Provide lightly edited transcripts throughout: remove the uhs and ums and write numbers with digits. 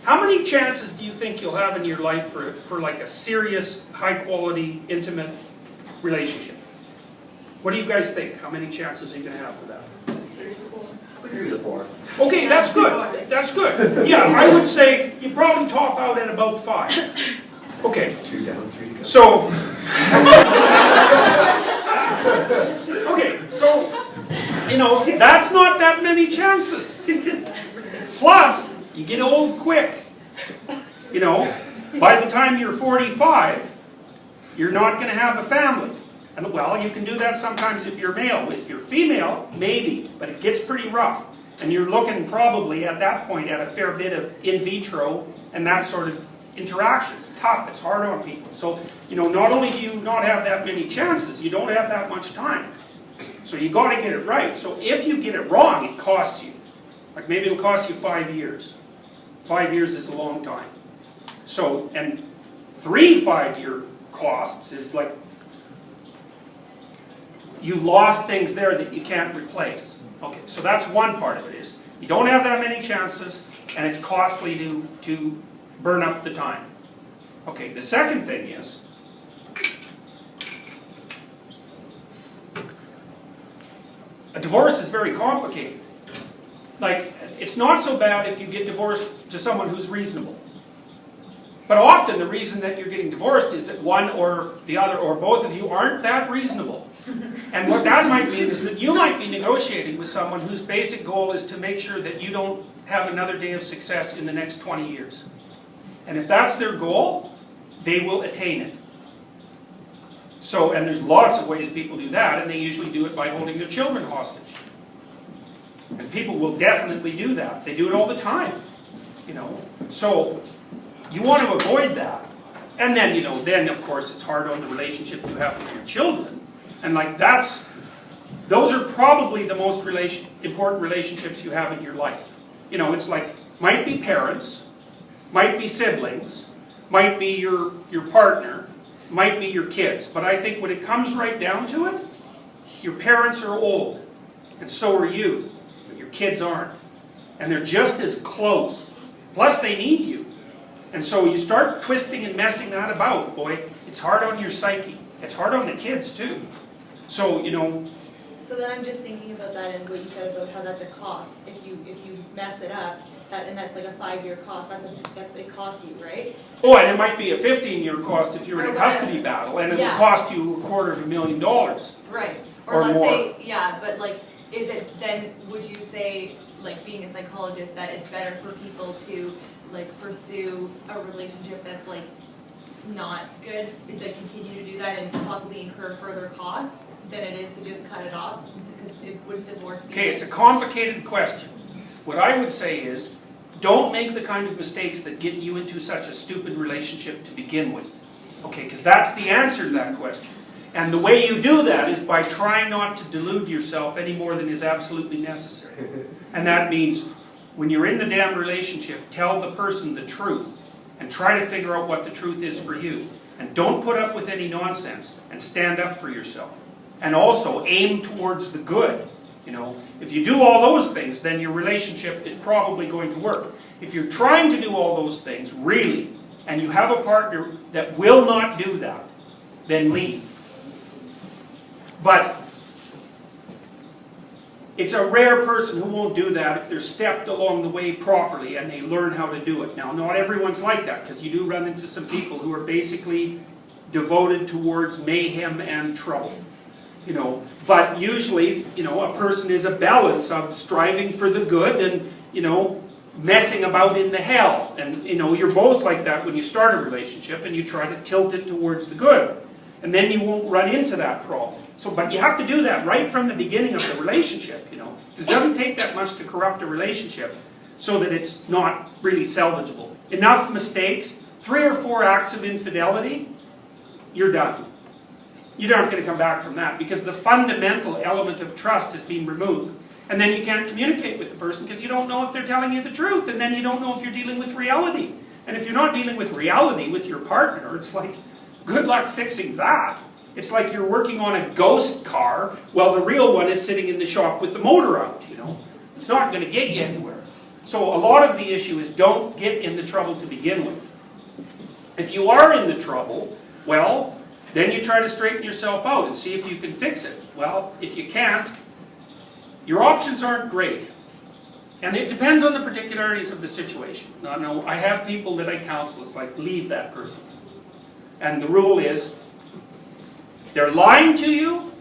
how many chances do you think you'll have in your life for like a serious, high-quality, intimate relationship? What do you guys think? How many chances are you going to have for that? 3 to 4. Okay, that's good. That's good. Yeah, I would say you probably top out at about 5. Okay. 2 down, 3 to go. So, okay, so, you know, that's not that many chances. Plus, you get old quick. You know, by the time you're 45, you're not going to have a family. And well, you can do that sometimes if you're male. If you're female, maybe, but it gets pretty rough. And you're looking probably at that point at a fair bit of in vitro and that sort of interaction. It's tough, it's hard on people. So, you know, not only do you not have that many chances, you don't have that much time. So you got to get it right. So if you get it wrong, it costs you. Like maybe it'll cost you 5 years. 5 years is a long time. So, and 3 5-year costs is like, you've lost things there that you can't replace. Okay, so that's one part of it is, you don't have that many chances, and it's costly to burn up the time. Okay, the second thing is, a divorce is very complicated. Like, it's not so bad if you get divorced to someone who's reasonable. But often the reason that you're getting divorced is that one or the other or both of you aren't that reasonable. And what that might mean is that you might be negotiating with someone whose basic goal is to make sure that you don't have another day of success in the next 20 years. And if that's their goal, they will attain it. So, and there's lots of ways people do that, and they usually do it by holding their children hostage. And people will definitely do that. They do it all the time, you know. So, you want to avoid that. And then, you know, then of course it's hard on the relationship you have with your children. And like those are probably the most important relationships you have in your life. You know, it's like, might be parents, might be siblings, might be your partner, might be your kids. But I think when it comes right down to it, your parents are old, and so are you, but your kids aren't. And they're just as close. Plus they need you. And so you start twisting and messing that about, boy, it's hard on your psyche. It's hard on the kids too. So, you know. So then I'm just thinking about that and what you said about how that's a cost. If you mess it up, and that's like a 5-year cost, that's it costs you, right? Oh, and it might be a 15-year cost if you're in a custody battle, and it will cost you $250,000. Right. Or let's more. say, yeah, but like, is it then, would you say, like being a psychologist, that it's better for people to like pursue a relationship that's like not good, that continue to do that and possibly incur further costs than it is to just cut it off? Because it wouldn't divorce be. Okay, it's a complicated question. What I would say is, don't make the kind of mistakes that get you into such a stupid relationship to begin with. Okay, because that's the answer to that question. And the way you do that is by trying not to delude yourself any more than is absolutely necessary. And that means, when you're in the damn relationship, tell the person the truth and try to figure out what the truth is for you. And don't put up with any nonsense, and stand up for yourself. And also aim towards the good. You know, if you do all those things, then your relationship is probably going to work. If you're trying to do all those things, really, and you have a partner that will not do that, then leave. But it's a rare person who won't do that if they're stepped along the way properly and they learn how to do it. Now, not everyone's like that, because you do run into some people who are basically devoted towards mayhem and trouble. You know, but usually, you know, a person is a balance of striving for the good and, you know, messing about in the hell. And, you know, you're both like that when you start a relationship, and you try to tilt it towards the good. And then you won't run into that problem. So, but you have to do that right from the beginning of the relationship, you know. It doesn't take that much to corrupt a relationship so that it's not really salvageable. Enough mistakes, 3 or 4 acts of infidelity, you're done. You aren't going to come back from that, because the fundamental element of trust has been removed. And then you can't communicate with the person because you don't know if they're telling you the truth, and then you don't know if you're dealing with reality. And if you're not dealing with reality with your partner, it's like, good luck fixing that. It's like you're working on a ghost car while the real one is sitting in the shop with the motor out, you know. It's not going to get you anywhere. So a lot of the issue is don't get in the trouble to begin with. If you are in the trouble, well, then you try to straighten yourself out and see if you can fix it. Well, if you can't, your options aren't great. And it depends on the particularities of the situation. Now, no, I have people that I counsel, it's like, leave that person. And the rule is, they're lying to you,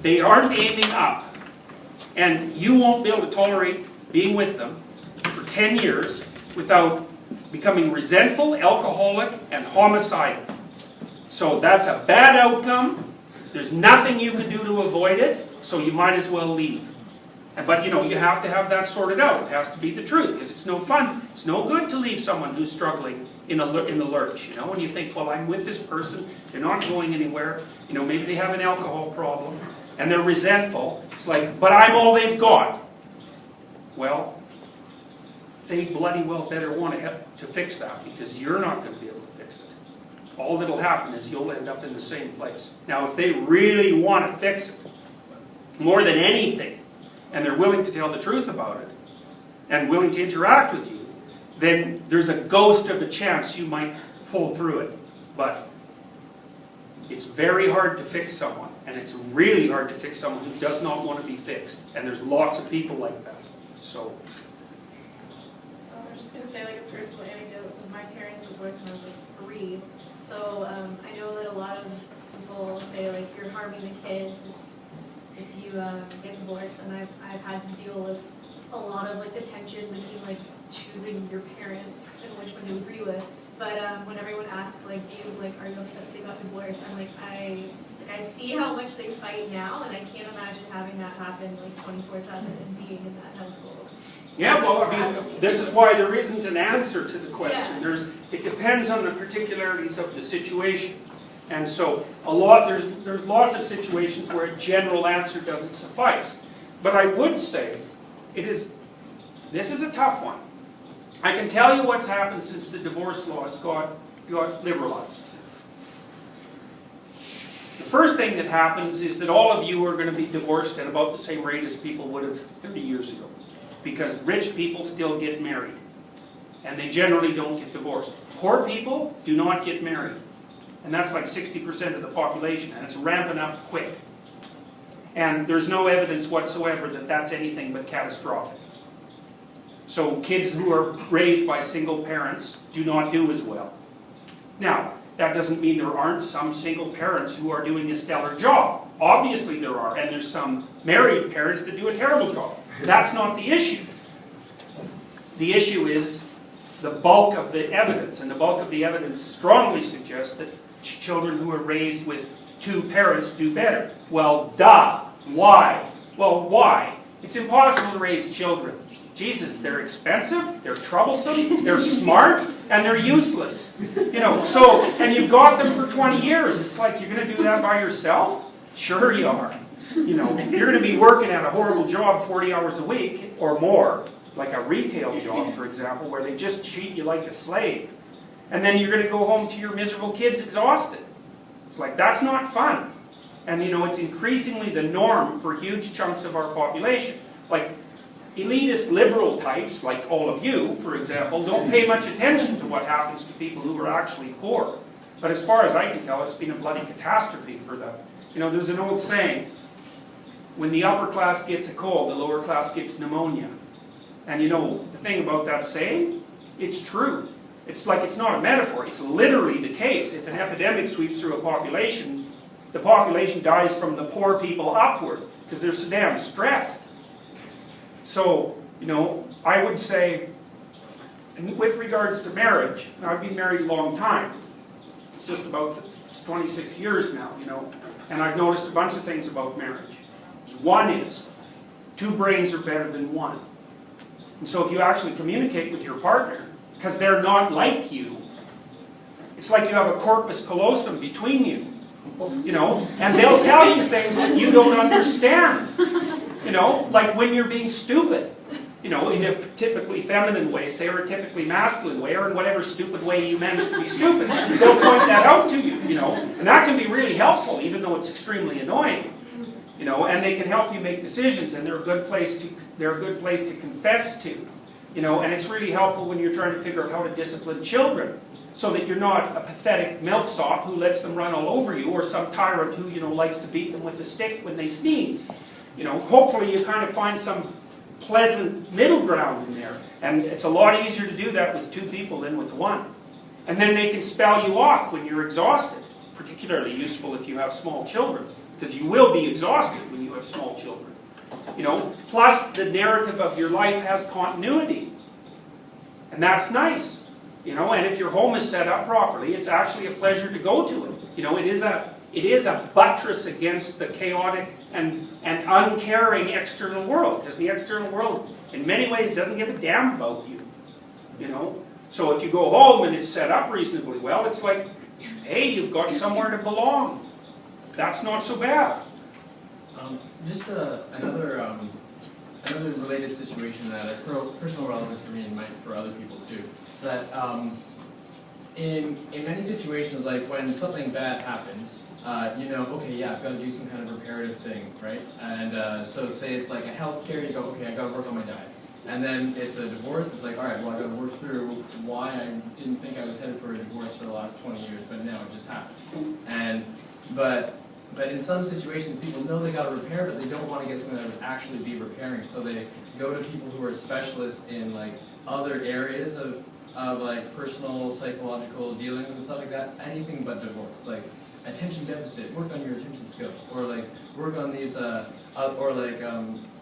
they aren't aiming up, and you won't be able to tolerate being with them for 10 years without becoming resentful, alcoholic, and homicidal. So that's a bad outcome. There's nothing you can do to avoid it, so you might as well leave. But you know, you have to have that sorted out. It has to be the truth, because it's no fun. It's no good to leave someone who's struggling in the lurch, you know, and you think, well, I'm with this person, they're not going anywhere, you know, maybe they have an alcohol problem, and they're resentful. It's like, but I'm all they've got. Well, they bloody well better want to fix that, because you're not going to be able to fix it. All that'll happen is you'll end up in the same place. Now, if they really want to fix it, more than anything, and they're willing to tell the truth about it, and willing to interact with you, then there's a ghost of a chance you might pull through it. But it's very hard to fix someone, and it's really hard to fix someone who does not want to be fixed. And there's lots of people like that. So. I was just going to say, like, a personal anecdote. My parents divorced when I was like 3. So I know that a lot of people say, like, you're harming the kids if you get divorced. And I've had to deal with a lot of, like, the tension between, like, choosing your parent and which one to agree with. But when everyone asks, like, are you upset if they got divorced? I'm like, I see how much they fight now, and I can't imagine having that happen, like, 24/7 and being in that household. Yeah, well, I mean, this is why there isn't an answer to the question. Yeah. It depends on the particularities of the situation. And so, there's lots of situations where a general answer doesn't suffice. But I would say, this is a tough one. I can tell you what's happened since the divorce laws got liberalized. The first thing that happens is that all of you are going to be divorced at about the same rate as people would have 30 years ago. Because rich people still get married. And they generally don't get divorced. Poor people do not get married. And that's like 60% of the population. And it's ramping up quick. And there's no evidence whatsoever that that's anything but catastrophic. So kids who are raised by single parents do not do as well. Now, that doesn't mean there aren't some single parents who are doing a stellar job. Obviously there are, and there's some married parents that do a terrible job. That's not the issue. The issue is the bulk of the evidence, and the bulk of the evidence strongly suggests that children who are raised with 2 parents do better. Well, duh. Why? Well, why? It's impossible to raise children. Jesus, they're expensive, they're troublesome, they're smart, and they're useless. You know, so, and you've got them for 20 years. It's like, you're going to do that by yourself? Sure you are. You know, you're going to be working at a horrible job 40 hours a week or more, like a retail job, for example, where they just treat you like a slave. And then you're going to go home to your miserable kids exhausted. It's like, that's not fun. And you know, it's increasingly the norm for huge chunks of our population. Like, elitist liberal types, like all of you, for example, don't pay much attention to what happens to people who are actually poor. But as far as I can tell, it's been a bloody catastrophe for them. You know, there's an old saying, when the upper class gets a cold, the lower class gets pneumonia. And you know, the thing about that saying, it's true. It's like, it's not a metaphor, it's literally the case. If an epidemic sweeps through a population, the population dies from the poor people upward, because they're so damn stressed. So, you know, I would say, with regards to marriage, now I've been married a long time. It's just about 26 years now, you know, and I've noticed a bunch of things about marriage. One is, 2 brains are better than 1. And so if you actually communicate with your partner, because they're not like you, it's like you have a corpus callosum between you, you know, and they'll tell you things that you don't understand. You know, like when you're being stupid, you know, in a typically feminine way, say, or a typically masculine way, or in whatever stupid way you manage to be stupid. They'll point that out to you, you know, and that can be really helpful, even though it's extremely annoying. You know, and they can help you make decisions, and they're a good place to confess to. You know, and it's really helpful when you're trying to figure out how to discipline children, so that you're not a pathetic milksop who lets them run all over you, or some tyrant who, you know, likes to beat them with a stick when they sneeze. You know, hopefully you kind of find some pleasant middle ground in there, and it's a lot easier to do that with 2 people than with 1. And then they can spell you off when you're exhausted. Particularly useful if you have small children, because you will be exhausted when you have small children. You know, plus the narrative of your life has continuity, and that's nice. You know, and if your home is set up properly, it's actually a pleasure to go to it. You know, it is a buttress against the chaotic and uncaring external world, because the external world in many ways doesn't give a damn about you. You know, so if you go home and it's set up reasonably well, it's like, hey, you've got somewhere to belong. That's not so bad. Just another related situation that has personal relevance for me and for other people too. Is that in many situations, like when something bad happens, you know, okay, yeah, I've got to do some kind of reparative thing, right? And so say it's like a health scare, you go, okay, I got to work on my diet. And then it's a divorce, it's like, all right, well, I got to work through why I didn't think I was headed for a divorce for the last 20 years, but now it just happened. And, but in some situations, people know they got to repair, but they don't want to get something that would actually be repairing. So they go to people who are specialists in like other areas of like personal, psychological dealings and stuff like that. Anything but divorce, like attention deficit, work on your attention skills, or like work on these, or like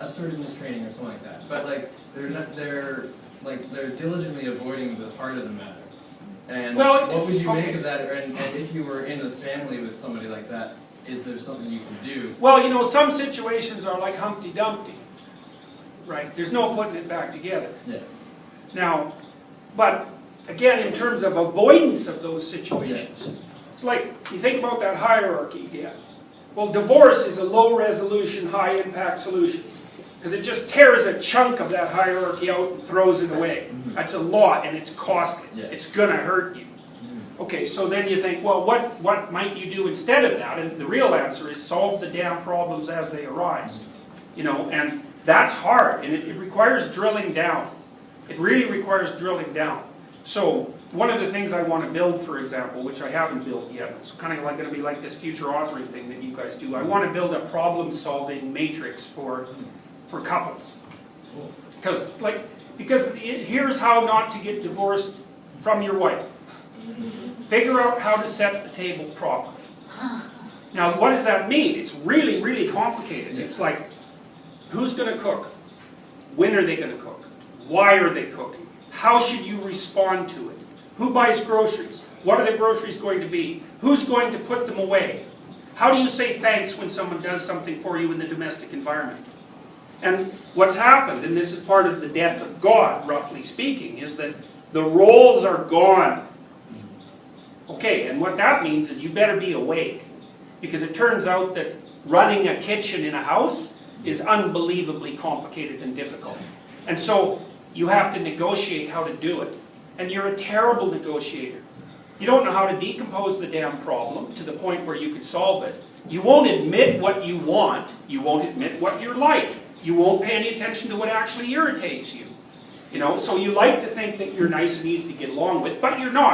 assertiveness training or something like that. But like they're diligently avoiding the heart of the matter. And Well, what would you okay. make of that? And if you were in a family with somebody like that, is there something you can do? Well, you know, some situations are like Humpty Dumpty, right? There's no putting it back together. Yeah. Now, but again, in terms of avoidance of those situations, it's like, you think about that hierarchy again. Well, divorce is a low-resolution, high-impact solution, because it just tears a chunk of that hierarchy out and throws it away. That's a lot, and it's costly. Yeah. It's going to hurt you. Okay, so then you think, well, what might you do instead of that? And the real answer is solve the damn problems as they arise. You know, and that's hard, and it requires drilling down. It really requires drilling down. So one of the things I want to build, for example, which I haven't built yet, it's kind of like going to be like this future authoring thing that you guys do. I want to build a problem-solving matrix for couples. Because here's how not to get divorced from your wife. Figure out how to set the table properly. Now, what does that mean? It's really, really complicated. It's like, who's going to cook? When are they going to cook? Why are they cooking? How should you respond to it? Who buys groceries? What are the groceries going to be? Who's going to put them away? How do you say thanks when someone does something for you in the domestic environment? And what's happened, and this is part of the death of God, roughly speaking, is that the roles are gone. Okay, and what that means is you better be awake. Because it turns out that running a kitchen in a house is unbelievably complicated and difficult. And so you have to negotiate how to do it. And you're a terrible negotiator. You don't know how to decompose the damn problem to the point where you could solve it. You won't admit what you want. You won't admit what you're like. You won't pay any attention to what actually irritates you. You know, so you like to think that you're nice and easy to get along with, but you're not.